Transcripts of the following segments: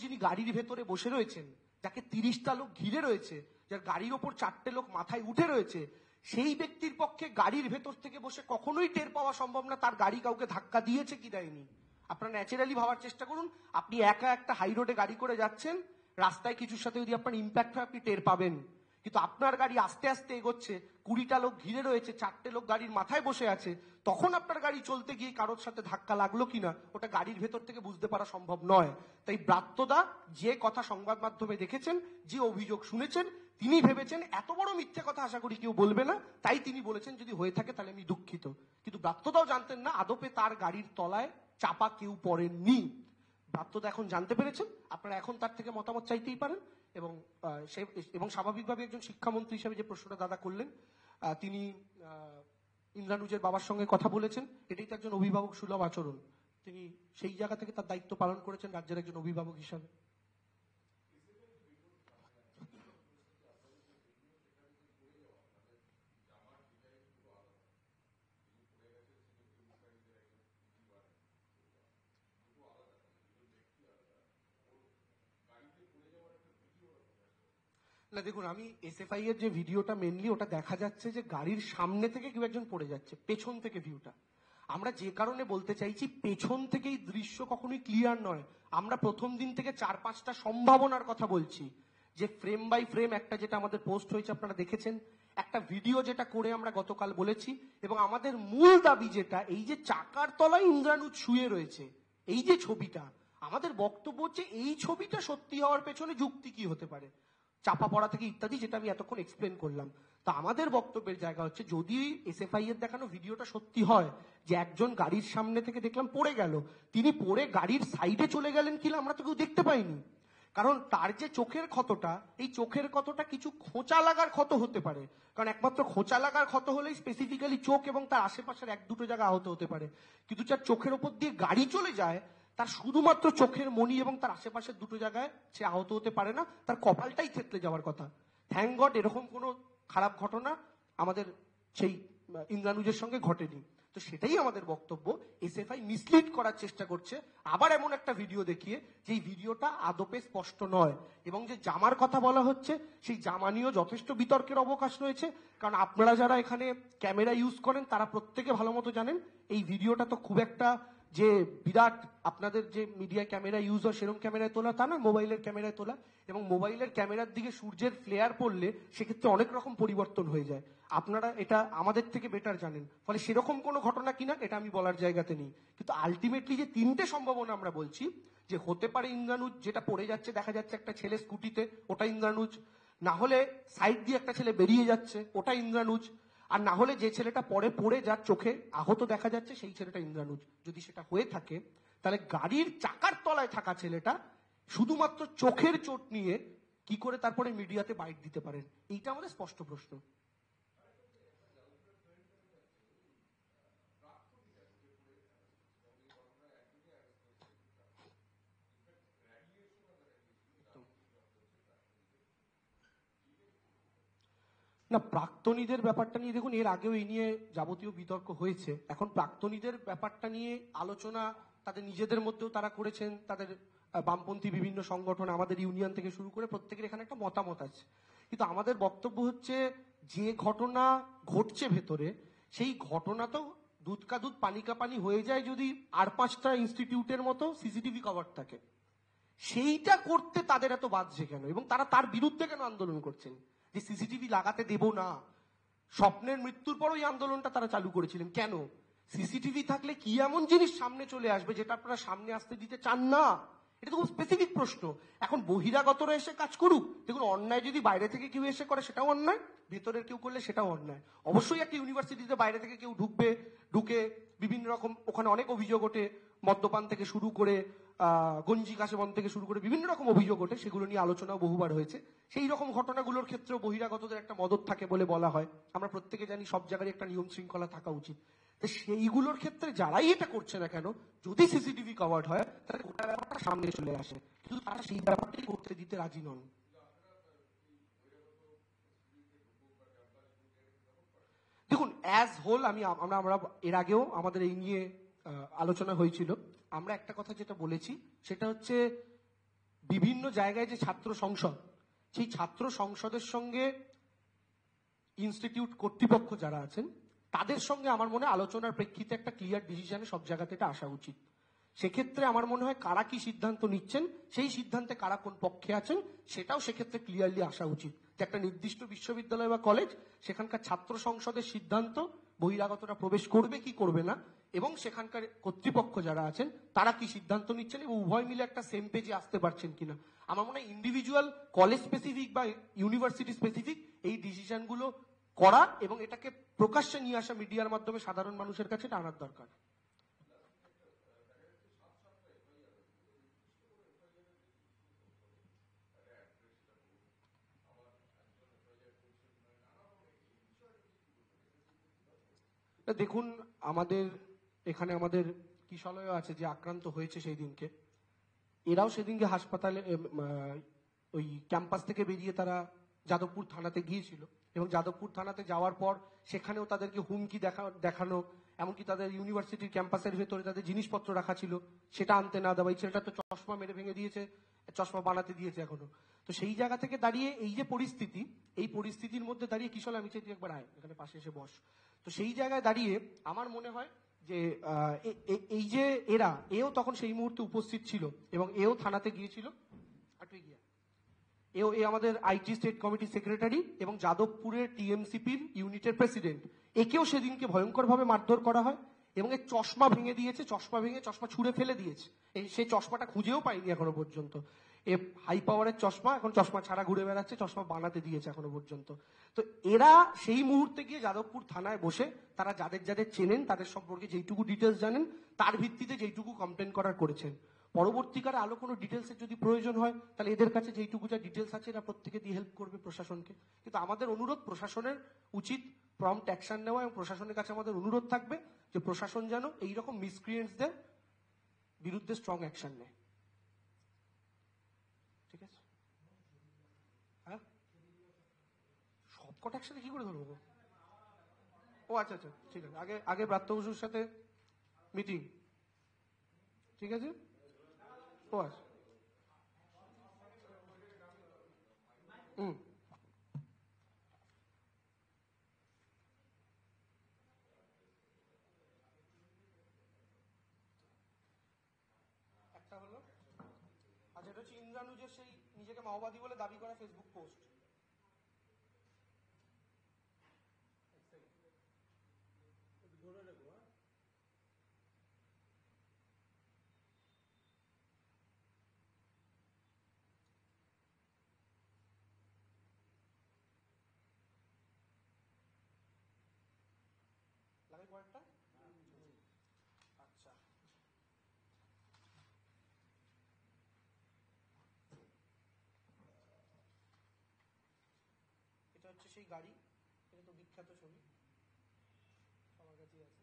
যিনি গাড়ির ভেতরে বসে রয়েছেন, যাকে 30টা লোক ঘিরে রয়েছে, যার গাড়ির ওপর 4টে লোক মাথায় উঠে রয়েছে, সেই ব্যক্তির পক্ষে গাড়ির ভেতর থেকে বসে কখনোই টের পাওয়া সম্ভব না তার গাড়ি কাউকে ধাক্কা দিয়েছে কি দেয়নি। আপনারা ন্যাচারালি ভাবার চেষ্টা করুন, আপনি একা একটা হাই রোডে গাড়ি করে যাচ্ছেন, রাস্তায় কিছুর সাথে যদি আপনার ইম্প্যাক্ট হয় আপনি টের পাবেন, কিন্তু আপনার গাড়ি আস্তে আস্তে এগোচ্ছে, 20টা লোক ঘিরে রয়েছে, 4টে লোক গাড়ির মাথায় বসে আছে, তখন আপনার গাড়ি চলতে গিয়ে কারোর সাথে ধাক্কা লাগলো কিনা ওটা গাড়ির ভেতর থেকে বুঝতে পারা সম্ভব নয়। তাই ব্রাত্যদা যে কথা সংবাদ মাধ্যমে দেখেছেন, যে অভিযোগ শুনেছেন, তিনি ভেবেছেন এত বড় মিথ্যে কথা আশা করি কেউ বলবে না, তাই তিনি বলেছেন যদি হয়ে থাকে তাহলে আমি দুঃখিত। কিন্তু ব্রাত্যদাও জানতেন না আদপে তার গাড়ির তলায় চাপা কেউ পড়েননি। ব্রাত্যদা এখন জানতে পেরেছেন, আপনারা এখন তার থেকে মতামত চাইতেই পারেন। এবং স্বাভাবিকভাবে একজন শিক্ষামন্ত্রী হিসেবে যে প্রশ্নটা দাদা করলেন, তিনি ইন্দ্রানুজের বাবার সঙ্গে কথা বলেছেন, এটাই তো একজন অভিভাবক সুলভ আচরণ। তিনি সেই জায়গা থেকে তার দায়িত্ব পালন করেছেন রাজ্যের একজন অভিভাবক হিসাবে। না দেখুন, আমি এসএফআই এর যে ভিডিওটা মেনলি ওটা দেখা যাচ্ছে যে গাড়ির সামনে থেকে কেউ একজন পড়ে যাচ্ছে, পেছন থেকে ভিউটা। আমরা যে কারণে বলতে চাইছি পেছন থেকে এই দৃশ্য কখনোই ক্লিয়ার নয়। আমরা প্রথম দিন থেকে 4-5টা সম্ভাবনার কথা বলছি, যে ফ্রেম বাই ফ্রেম একটা যেটা আমাদের পোস্ট হয়েছে আপনারা দেখেছেন, একটা ভিডিও যেটা করে আমরা গতকাল বলেছি, এবং আমাদের মূল দাবি যেটা, এই যে চাকার তলায় ইন্দ্রানুজ শুয়ে রয়েছে এই যে ছবিটা, আমাদের বক্তব্য হচ্ছে এই ছবিটা সত্যি হওয়ার পেছনে যুক্তি কি হতে পারে, চাপা পড়া থেকে ইত্যাদি, যেটা আমি এতক্ষণ এক্সপ্লেন করলাম। তা আমাদের বক্তব্যের জায়গা হচ্ছে যদি এসএফআই এর দেখানো ভিডিওটা সত্যি হয় যে একজন গাড়ির সামনে থেকে দেখলাম পড়ে গেল, তিনি পড়ে গাড়ির সাইডে চলে গেলেন কিনা আমরা তো কেউ দেখতে পাইনি। কারণ তার যে চোখের ক্ষতটা, এই চোখের ক্ষতটা কিছু খোঁচা লাগার ক্ষত হতে পারে, কারণ একমাত্র খোঁচা লাগার ক্ষত হলেই স্পেসিফিক্যালি চোখ এবং তার আশেপাশের 1-2 জায়গা আহত হতে পারে। কিন্তু যার চোখের ওপর দিয়ে গাড়ি চলে যায় তার শুধুমাত্র চোখের মণি এবং তার আশেপাশের 2 জায়গায় সে আহত হতে পারে না, তার কপালটাই থেতলে যাওয়ার কথা। থ্যাংক গড এরকম কোনো খারাপ ঘটনা আমাদের সেই ইন্দ্রানুজের সঙ্গে ঘটেনি। তো সেটাই আমাদের বক্তব্য, এসএফআই মিসলিড করার চেষ্টা করছে আবার এমন একটা ভিডিও দেখিয়ে যে ভিডিওটা আদপে স্পষ্ট নয়। এবং যে জামার কথা বলা হচ্ছে সেই জামা নিয়েও যথেষ্ট বিতর্কের অবকাশ রয়েছে, কারণ আপনারা যারা এখানে ক্যামেরা ইউজ করেন তারা প্রত্যেকে ভালো মতো জানেন এই ভিডিওটা তো খুব একটা যে বিরাট আপনাদের যে মিডিয়া ক্যামেরা ইউজ হয় সেরকম ক্যামেরায় তোলা তা না, মোবাইলের ক্যামেরায় তোলা, এবং মোবাইলের ক্যামেরার দিকে সূর্যের ফ্লেয়ার পড়লে সেক্ষেত্রে অনেক রকম পরিবর্তন হয়ে যায়। আপনারা এটা আমাদের থেকে বেটার জানেন, ফলে সেরকম কোনো ঘটনা কিনা এটা আমি বলার জায়গাতে নেই। কিন্তু আলটিমেটলি যে 3টে সম্ভাবনা আমরা বলছি, যে হতে পারে ইন্দ্রানুজ যেটা পড়ে যাচ্ছে দেখা যাচ্ছে একটা ছেলে স্কুটিতে, ওটা ইন্দ্রানুজ, না হলে সাইড দিয়ে একটা ছেলে বেরিয়ে যাচ্ছে ওটা ইন্দ্রানুজ, আর না হলে যে ছেলেটা পড়ে যার চোখে আহত দেখা যাচ্ছে সেই ছেলেটা ইন্দ্রানুজ। যদি সেটা হয়ে থাকে তাহলে গাড়ির চাকার তলায় থাকা ছেলেটা শুধুমাত্র চোখের চোট নিয়ে কি করে তারপরে মিডিয়াতে বাইট দিতে পারেন, এইটা আমাদের স্পষ্ট প্রশ্ন। না, প্রাক্তনীদের ব্যাপারটা নিয়ে দেখুন এর আগেও এই নিয়ে যাবতীয় বিতর্ক হয়েছে। এখন প্রাক্তনীদের ব্যাপারটা নিয়ে আলোচনা তাদের নিজেদের মধ্যেও তারা করেছেন, তাদের বামপন্থী বিভিন্ন সংগঠন আমাদের ইউনিয়ন থেকে শুরু করে প্রত্যেকের এখানে একটা মতামত আছে। কিন্তু আমাদের বক্তব্য হচ্ছে যে ঘটনা ঘটছে ভেতরে সেই ঘটনা তো দুধ কা দুধ পানি কা পানি হয়ে যায় যদি আর 5টা ইনস্টিটিউটের মতো সিসিটিভি কভার থাকে। সেইটা করতে তাদের এত বাধছে কেন, এবং তারা তার বিরুদ্ধে কেন আন্দোলন করছেন যে সিসিটিভি লাগাতে দেব না? স্বপ্নের মৃত্যুর পর ওই আন্দোলনটা তারা চালু করেছিলেন কেন? সিসিটিভি থাকলে কি এমন জিনিস সামনে চলে আসবে যেটা আপনারা সামনে আসতে দিতে চান না? এটা তো খুব স্পেসিফিক প্রশ্ন। এখন বহিরাগতরা এসে কাজ করুক, দেখুন অন্যায় যদি বাইরে থেকে কেউ এসে করে সেটাও অন্যায়, ভেতরের কেউ করলে সেটাও অন্যায়। অবশ্যই একটা ইউনিভার্সিটিতে বাইরে থেকে কেউ ঢুকে বিভিন্ন রকম, ওখানে অনেক অভিযোগ ওঠে, মদ্যপান থেকে শুরু করে গঞ্জি কাশেবন থেকে শুরু করে বিভিন্ন রকম অভিযোগ ওঠে, সেগুলো নিয়ে আলোচনাও বহুবার হয়েছে। সেই রকম ঘটনাগুলোর ক্ষেত্রেও বহিরাগতদের একটা মদত থাকে বলে বলা হয়। আমরা প্রত্যেকে জানি সব জায়গায় একটা নিয়ম শৃঙ্খলা থাকা উচিত। তো সেইগুলোর ক্ষেত্রে যারাই এটা করছে না কেন, যদি সিসিটিভি কভার্ড হয় তাহলে গোটা ব্যাপারটা সামনে চলে আসে, কিন্তু তারা সেই ব্যাপারটাই করতে দিতে রাজি নন। দেখুন অ্যাজ হোল আমরা এর আগেও আমাদের এই নিয়ে আলোচনা হয়েছিল। আমরা একটা কথা যেটা বলেছি সেটা হচ্ছে বিভিন্ন জায়গায় যে ছাত্র সংসদ, সেই ছাত্র সংসদের সঙ্গে ইনস্টিটিউট কর্তৃপক্ষ যারা আছেন তাদের সঙ্গে আমার মনে হয় আলোচনার প্রেক্ষিতে একটা ক্লিয়ার ডিসিশনে সব জায়গাতে এটা আসা উচিত। সেক্ষেত্রে আমার মনে হয় কারা কি সিদ্ধান্ত নিচ্ছেন, সেই সিদ্ধান্তে কারা কোন পক্ষে আছেন, সেটাও সেক্ষেত্রে ক্লিয়ারলি আসা উচিত। যে একটা নির্দিষ্ট বিশ্ববিদ্যালয় বা কলেজ, সেখানকার ছাত্র সংসদের সিদ্ধান্ত বহিরাগতরা প্রবেশ করবে কি করবে না, এবং সেখানকার কর্তৃপক্ষ যারা আছেন তারা কি সিদ্ধান্ত নিচ্ছেন এবং উভয় মিলে একটা সেম পেজে আসতে পারছেন কিনা। আমার মনে হয় ইন্ডিভিজুয়াল কলেজ স্পেসিফিক বা ইউনিভার্সিটি স্পেসিফিক এই ডিসিশনগুলো করা এবং এটাকে প্রকাশ্যে নিয়ে আসা মিডিয়ার মাধ্যমে সাধারণ মানুষের কাছে এটা আনার দরকার। দেখুন, আমাদের এখানে আমাদের কিশলয় আছে যে আক্রান্ত হয়েছে সেই দিনকে, এরাও সেদিনকে হাসপাতালে ওই ক্যাম্পাস থেকে বেরিয়ে তারা যাদবপুর থানাতে গিয়েছিল এবং যাদবপুর থানাতে যাওয়ার পর সেখানেও তাদেরকে হুমকি দেখানো, এমনকি তাদের ইউনিভার্সিটির ক্যাম্পাসের ভেতরে তাদের জিনিসপত্র রাখা ছিল সেটা আনতে না দেওয়া। এই ছেলেটা তো চশমা মেরে ভেঙে দিয়েছে, চশমা বানাতে দিয়েছে এখনো। তো সেই জায়গা থেকে দাঁড়িয়ে এই যে পরিস্থিতি, এই পরিস্থিতির মধ্যে দাঁড়িয়ে কিশল, আমি চাই তুই একবার আয় এখানে পাশে এসে বস। তো সেই জায়গায় দাঁড়িয়ে আমার মনে হয় যে এই যে এও তখন সেই মুহূর্তে উপস্থিত ছিল এবং এও থানাতে গিয়েছিল। এ আমাদের আইটি স্টেট কমিটি সেক্রেটারি এবং যাদবপুরের টিএমসিপির ইউনিটের প্রেসিডেন্ট। একেও সেদিনকে ভয়ঙ্করভাবে মারধর করা হয় এবং এর চশমা ভেঙে দিয়েছে, চশমা ছুঁড়ে ফেলে দিয়েছে। সেই চশমাটা খুঁজেও পাইনি এখনো পর্যন্ত। এ হাই পাওয়ারের চশমা, এখন চশমা ছাড়া ঘুরে বেড়াচ্ছে, চশমা বানাতে দিয়েছে এখনো পর্যন্ত। তো এরা সেই মুহূর্তে গিয়ে যাদবপুর থানায় বসে তারা যাদের যাদের চেনেন তাদের সম্পর্কে যেইটুকু ডিটেলস জানেন তার ভিত্তিতে যেইটুকু কমপ্লেন করার করেছেন। পরবর্তীকালে আলো কোনো ডিটেলসের যদি প্রয়োজন হয় তাহলে এদের কাছে যেইটুকু যা ডিটেলস আছে এরা প্রত্যেকে দিয়ে হেল্প করবে প্রশাসনকে। কিন্তু আমাদের অনুরোধ, প্রশাসনের উচিত প্রম্পট অ্যাকশন নেওয়া এবং প্রশাসনের কাছে আমাদের অনুরোধ থাকবে যে প্রশাসন যেন এইরকম মিসক্রিয়েন্টসদের বিরুদ্ধে স্ট্রং অ্যাকশন নেয়। ঠিক আছে? হ্যাঁ, সবকটা একসাথে কি করে ধরবো? ও আচ্ছা আচ্ছা, ঠিক আছে। আগে আগে ব্রাত্য বসুর সাথে মিটিং, ঠিক আছে? ও আচ্ছা, হুম। একটা হলো, আচ্ছা, এটা হচ্ছে ইন্দ্রানুজের সেই নিজেকে মাওবাদী বলে দাবি করা ফেসবুক পোস্ট। লাগে কয়েকটা। আচ্ছা, এটা হচ্ছে সেই গাড়ি, এটা তো বিখ্যাত ছবি, সবার কাছেই আছে।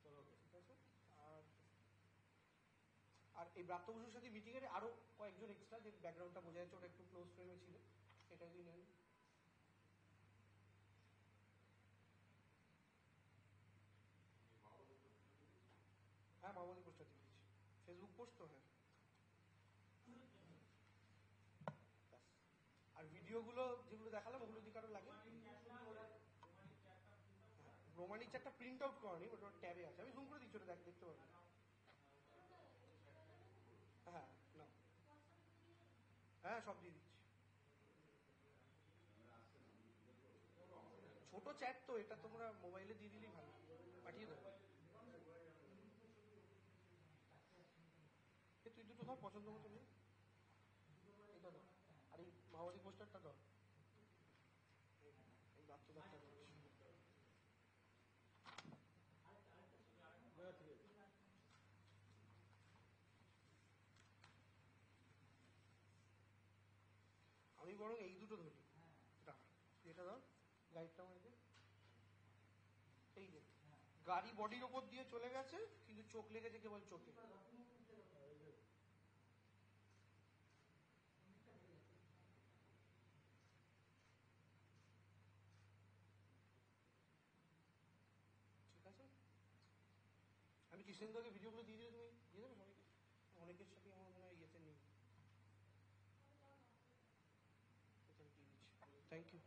ঠিক আছে। আর আর এই ব্রাত্য বসুর সাথে মিটিং এর আরো কয়েকজন এক্সট্রা, যে ব্যাকগ্রাউন্ডটা বোঝা যাচ্ছে ওটা একটু ক্লোজ ফ্রেমে ছিল, এটা যদি নেন। হ্যাঁ, মাওবাদী পোস্টার দিয়ে দিচ্ছি, ফেসবুক পোস্ট তো। হ্যাঁ, আর ভিডিওগুলো যেগুলো দেখালাম ওগুলো যদি কারো লাগে, রোমানিক একটা প্রিন্ট আউট করানি, ওটা ট্যাবে আছে, আমি জুম করে দিচ্ছি, ওটা দেখতে পারবেন। হ্যাঁ, না, হ্যাঁ, সব দিয়ে দিচ্ছি। ছোট চ্যাট তো, এটা তোমরা মোবাইলে দিয়ে দিলেই ভালো, পাঠিয়ে দেবো। তুই দুটো ধর পছন্দ মতো নিয়ে, এটা ধর, আর এই মাওবাদী পোস্টারটা ধর, এই বাচ্চাটা ধর। আমি বরং এই দুটো ধরি, এটা, এটা ধর, গাড়িটা আমাকে, এই যে গাড়ি বডির ওপর দিয়ে চলে গেছে কিন্তু চোখ লেগেছে কেবল চোখে। ঠিক আছে, আমি কি কৃষ্ণেন্দুকে ভিডিওগুলো দিয়ে দিলে তুমি দিয়ে দেবে সবাইকে? অনেকের সাথে আমার মনে হয় ইয়েতে নেই। দিয়ে দিচ্ছি। Thank you.